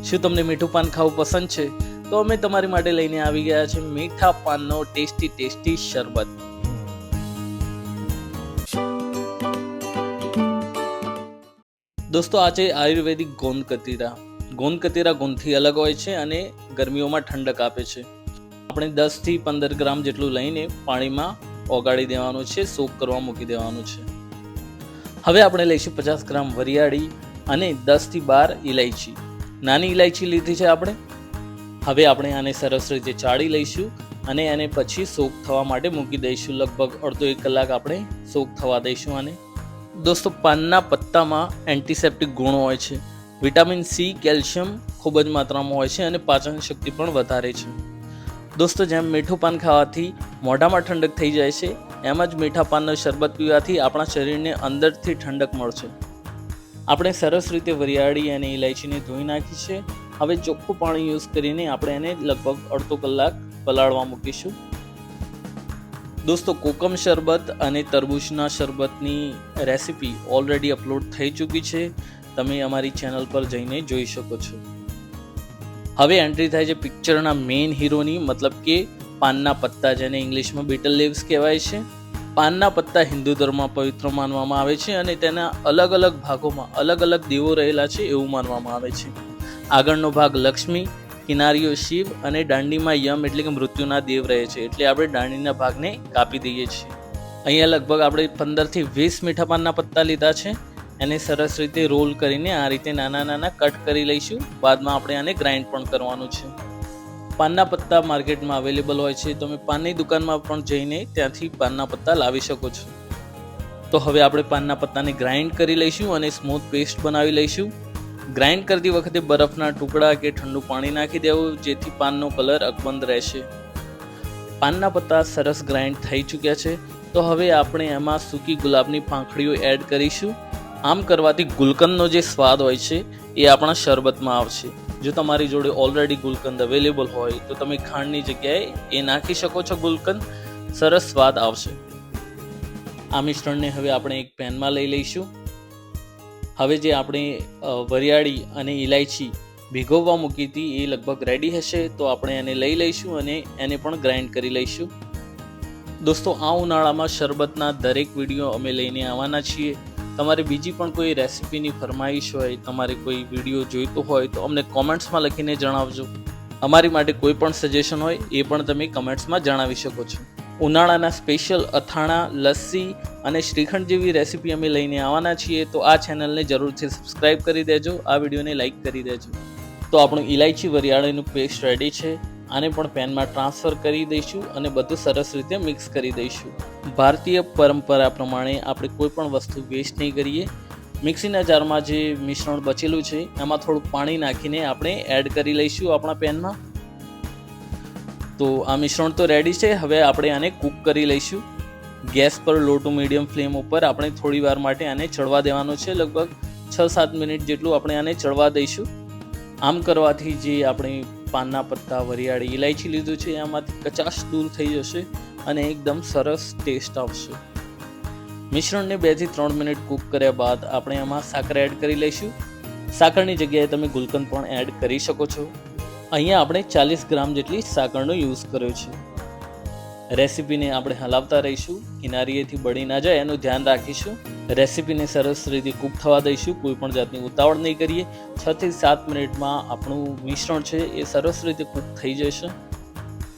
શું તમને મીઠું પાન ખાવું પસંદ છે? તો અમે તમારી માટે લઈને આવી ગયા છે મીઠા પાનનો ટેસ્ટી શરબત. દોસ્તો, આ છે આયુર્વેદિક ગોંદ કતીરા. ગોંદ કતીરા ગોંદથી અલગ હોય છે અને ગરમીઓમાં ઠંડક આપે છે. આપણે 10 થી 15 ગ્રામ જેટલું લઈને પાણીમાં ઓગાળી દેવાનું છે, સોક કરવા મૂકી દેવાનું છે. હવે આપણે લઈશું 50 ગ્રામ વરિયાળી અને 10 થી 12 ઇલાયચી. નાની ઇલાયચી લીધી છે આપણે. હવે આપણે આને સરસ રીતે ચાળી લઈશું અને એને પછી સોક થવા માટે મૂકી દઈશું. લગભગ અડધો 1 કલાક આપણે સોક થવા દઈશું આને. દોસ્તો, પાનના પત્તામાં એન્ટિસેપ્ટિક ગુણો હોય છે. વિટામિન સી, કેલ્શિયમ ખૂબ જ માત્રામાં હોય છે અને પાચન શક્તિ પણ વધારે છે. દોસ્તો, જેમ મીઠું પાન ખાવાથી મોઢામાં ઠંડક થઈ જાય છે, એમ જ મીઠા પાનનો શરબત પીવાથી આપણા શરીરને અંદરથી ઠંડક મળશે. આપણે સરસ રીતે વરિયાળી અને ઇલાયચીને ધોઈ નાખી છે. હવે ચોખ્ખું પાણી યુઝ કરીને આપણે એને લગભગ અડધો કલાક પલાળવા મૂકીશું. દોસ્તો, કોકમ શરબત અને તરબૂચના શરબતની રેસીપી ઓલરેડી અપલોડ થઈ ચૂકી છે. તમે અમારી ચેનલ પર જઈને જોઈ શકો છો. હવે એન્ટ્રી થાય છે પિક્ચરના મેઇન હીરોની, મતલબ કે પાનના પત્તા, જેને ઇંગ્લિશમાં બીટલ લીવ્સ કહેવાય છે. પાનના પત્તા હિન્દુ ધર્મમાં પવિત્ર માનવામાં આવે છે અને તેના અલગ અલગ ભાગોમાં અલગ અલગ દેવો રહેલા છે એવું માનવામાં આવે છે. આગળનો ભાગ લક્ષ્મી, કિનારીઓ શિવ અને દાંડીમાં યમ એટલે કે મૃત્યુના દેવ રહે છે. એટલે આપણે દાંડીના ભાગને કાપી દઈએ છીએ. અહીંયા લગભગ આપણે 15 થી 20 મીઠા પાનના પત્તા લીધા છે. એને સરસ રીતે રોલ કરીને આ રીતે નાના નાના કટ કરી લઈશું. બાદમાં આપણે આને ગ્રાઇન્ડ પણ કરવાનું છે. પાનના પત્તા માર્કેટમાં અવેલેબલ હોય છે. તમે પાનની દુકાનમાં પણ જઈને ત્યાંથી પાનના પત્તા લાવી શકો છો. તો હવે આપણે પાનના પત્તાને ગ્રાઇન્ડ કરી લઈશું અને સ્મૂથ પેસ્ટ બનાવી લઈશું. ગ્રાઇન્ડ કરતી વખતે બરફના ટુકડા કે ઠંડુ પાણી નાખી દેવું, જેથી પાનનો કલર અકબંધ રહેશે. પાનના પત્તા સરસ ગ્રાઇન્ડ થઈ ચૂક્યા છે. તો હવે આપણે એમાં સૂકી ગુલાબની પાંખડીઓ એડ કરીશું. આમ કરવાથી ગુલકંદનો જે સ્વાદ હોય છે એ આપણા શરબતમાં આવશે. જો તમારી જોડે ઓલરેડી ગુલકંદ અવેલેબલ હોય તો તમે ખાંડની જગ્યાએ એ નાખી શકો છો. ગુલકંદ સરસ સ્વાદ આવશે. આ મિશ્રણને હવે આપણે એક પેનમાં લઈ લઈશું. હવે જે આપણે વરિયાળી અને ઇલાયચી ભીગોવવા મૂકી હતી એ લગભગ રેડી હશે. તો આપણે એને લઈ લઈશું અને એને પણ ગ્રાઇન્ડ કરી લઈશું. દોસ્તો, આ ઉનાળામાં શરબતના દરેક વિડીયો અમે લઈને આવવાના છીએ. તમારે બીજી પણ કોઈ રેસીપીની ફરમાઈશ હોય, તમારે કોઈ વિડીયો જોઈતો હોય તો અમને કોમેન્ટ્સમાં લખીને જણાવજો. અમારી માટે કોઈ પણ સજેશન હોય એ પણ તમે કમેન્ટ્સમાં જણાવી શકો છો. ઉનાળાના સ્પેશિયલ અથાણા, લસ્સી અને શ્રીખંડ જેવી રેસીપી અમે લઈને આવવાના છીએ. તો આ ચેનલને જરૂરથી સબસ્ક્રાઈબ કરી દેજો, આ વિડીયોને લાઈક કરી દેજો. તો આપણું ઇલાયચી વરિયાળીનું પેસ્ટ રેડી છે. આને પણ પેનમાં ટ્રાન્સફર કરી દઈશું અને બધું સરસ રીતે મિક્સ કરી દઈશું. ભારતીય પરંપરા પ્રમાણે આપણે કોઈ પણ વસ્તુ વેસ્ટ નહીં કરીએ. મિક્સીના જારમાં જે મિશ્રણ બચેલું છે એમાં થોડું પાણી નાખીને આપણે એડ કરી લઈશું આપણા પેનમાં. તો આ મિશ્રણ તો રેડી છે. હવે આપણે આને કૂક કરી લઈશું. ગેસ પર લો ટુ મીડિયમ ફ્લેમ ઉપર આપણે થોડી વાર માટે આને ચડવા દેવાનું છે. લગભગ 6-7 મિનિટ જેટલું આપણે આને ચડવા દઈશું. આમ કરવાથી જે આપણે પાનના પત્તા, વરિયાળી, ઇલાયચી લીધું છે એમાંથી કચાશ દૂર થઈ જશે અને એકદમ સરસ ટેસ્ટ આવશે. મિશ્રણને 2 થી 3 મિનિટ કૂક કર્યા બાદ આપણે એમાં સાકર એડ કરી લઈશું. સાકરની જગ્યાએ તમે ગુલકંદ પણ એડ કરી શકો છો. અહીંયા આપણે 40 ગ્રામ જેટલી સાકરનો યુઝ કર્યો છે. રેસીપીને આપણે હલાવતા રહીશું. કિનારીએથી બળી ના જાય એનું ધ્યાન રાખીશું. રેસીપીને સરસ રીતે કૂક થવા દઈશું. કોઈ પણ જાતની ઉતાવળ નહીં કરીએ. 6 થી 7 મિનિટમાં આપણું મિશ્રણ છે એ સરસ રીતે કૂક થઈ જશે.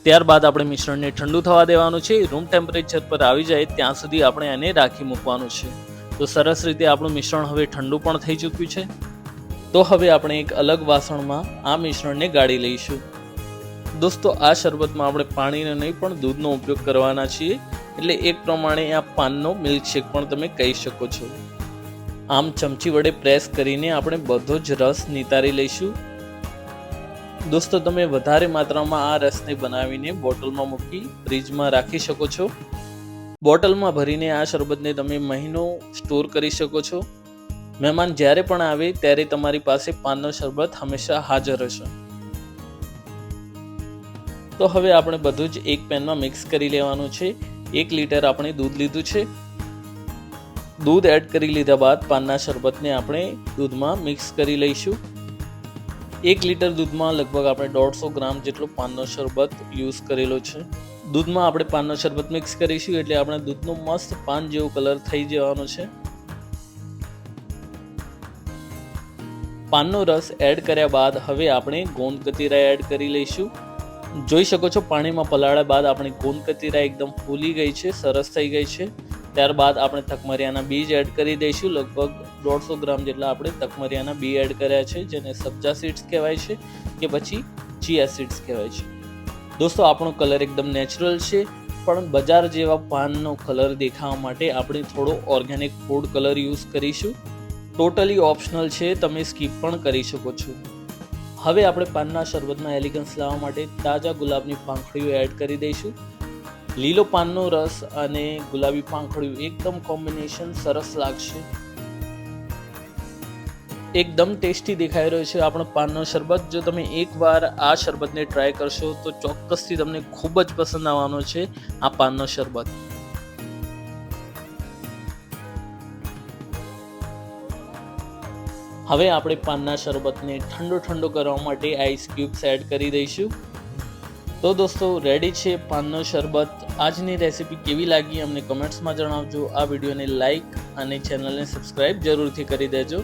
ત્યારબાદ આપણે મિશ્રણને ઠંડુ થવા દેવાનું છે. રૂમ ટેમ્પરેચર પર આવી જાય ત્યાં સુધી આપણે એને રાખી મૂકવાનું છે. તો સરસ રીતે આપણું મિશ્રણ હવે ઠંડુ પણ થઈ ચૂક્યું છે. તો હવે આપણે એક અલગ વાસણમાં આ મિશ્રણને ગાળી લઈશું. દોસ્તો, આ શરબતમાં આપણે પાણીનો નહીં પણ દૂધનો ઉપયોગ કરવાના છીએ. એટલે એક પ્રમાણે આ પાનનો મિલ્કશેક પણ તમે કહી શકો છો. આમ ચમચી વડે પ્રેસ કરીને આપણે બધો જ રસ નિતારી લઈશું. દોસ્તો, તમે વધારે માત્રામાં આ રસને બનાવીને બોટલમાં મૂકી ફ્રીજમાં રાખી શકો છો. બોટલમાં ભરીને આ શરબતને તમે મહિનો સ્ટોર કરી શકો છો. મહેમાન જ્યારે પણ આવે ત્યારે તમારી પાસે પાનનો શરબત હંમેશા હાજર હશે. તો હવે આપણે બધું જ એક પેનમાં મિક્સ કરી લેવાનું છે. 1 લીટર આપણે દૂધ લીધું છે. દૂધ એડ કરી લીધા બાદ પાનના શરબતને આપણે દૂધમાં મિક્સ કરી લઈશું. 1 લીટર દૂધમાં લગભગ આપણે 150 ગ્રામ જેટલો પાનનો શરબત યુઝ કરેલો છે. દૂધમાં આપણે પાનનો શરબત મિક્સ કરીશું એટલે આપણે દૂધનો મસ્ત પાન જેવો કલર થઈ જવાનો છે. પાનનો રસ એડ કર્યા બાદ હવે આપણે ગોંદ કતીરા એડ કરી લઈશું. જોઈ શકો છો પાણીમાં પલાળ્યા બાદ આપણી ગોંદ કતીરા એકદમ ફૂલી ગઈ છે, સરસ થઈ ગઈ છે. ત્યારબાદ આપણે તકમરિયાના બીજ એડ કરી દઈશું. લગભગ 150 ગ્રામ જેટલા આપણે તકમરિયાના બી એડ કર્યા છે, જેને સબ્જા સીડ્સ કહેવાય છે કે પછી ચિયા સીડ્સ કહેવાય છે. દોસ્તો આપણો કલર એકદમ નેચરલ છે, પણ બજાર જેવા પાનનો કલર દેખાવા માટે આપણે થોડો ઓર્ગેનિક ફૂડ કલર યુઝ કરીશું. ટોટલી ઓપ્શનલ છે, તમે સ્કીપ પણ કરી શકો છો. હવે આપણે પાનના શરબતમાં એલિગન્સ લાવવા માટે તાજા ગુલાબની પાંખડીઓ એડ કરી દઈશું. લીલો પાનનો રસ અને ગુલાબી પાંખડીઓ એકદમ કોમ્બિનેશન સરસ લાગશે. એકદમ ટેસ્ટી દેખાઈ રહ્યો છે આપણો પાનનો શરબત. જો તમે એકવાર આ શરબતને ટ્રાય કરશો તો ચોક્કસથી તમને ખૂબ જ પસંદ આવવાનો છે આ પાનનો શરબત. હવે આપણે પાનના શરબતને ઠંડો કરવા માટે આઈસ ક્યુબ્સ એડ કરી દઈશું. તો દોસ્તો રેડી છે પાનનો શરબત. આજની રેસીપી કેવી લાગી અમને કમેન્ટ્સમાં જણાવજો. આ વિડીયોને લાઈક અને ચેનલને સબસ્ક્રાઈબ જરૂરથી કરી દેજો.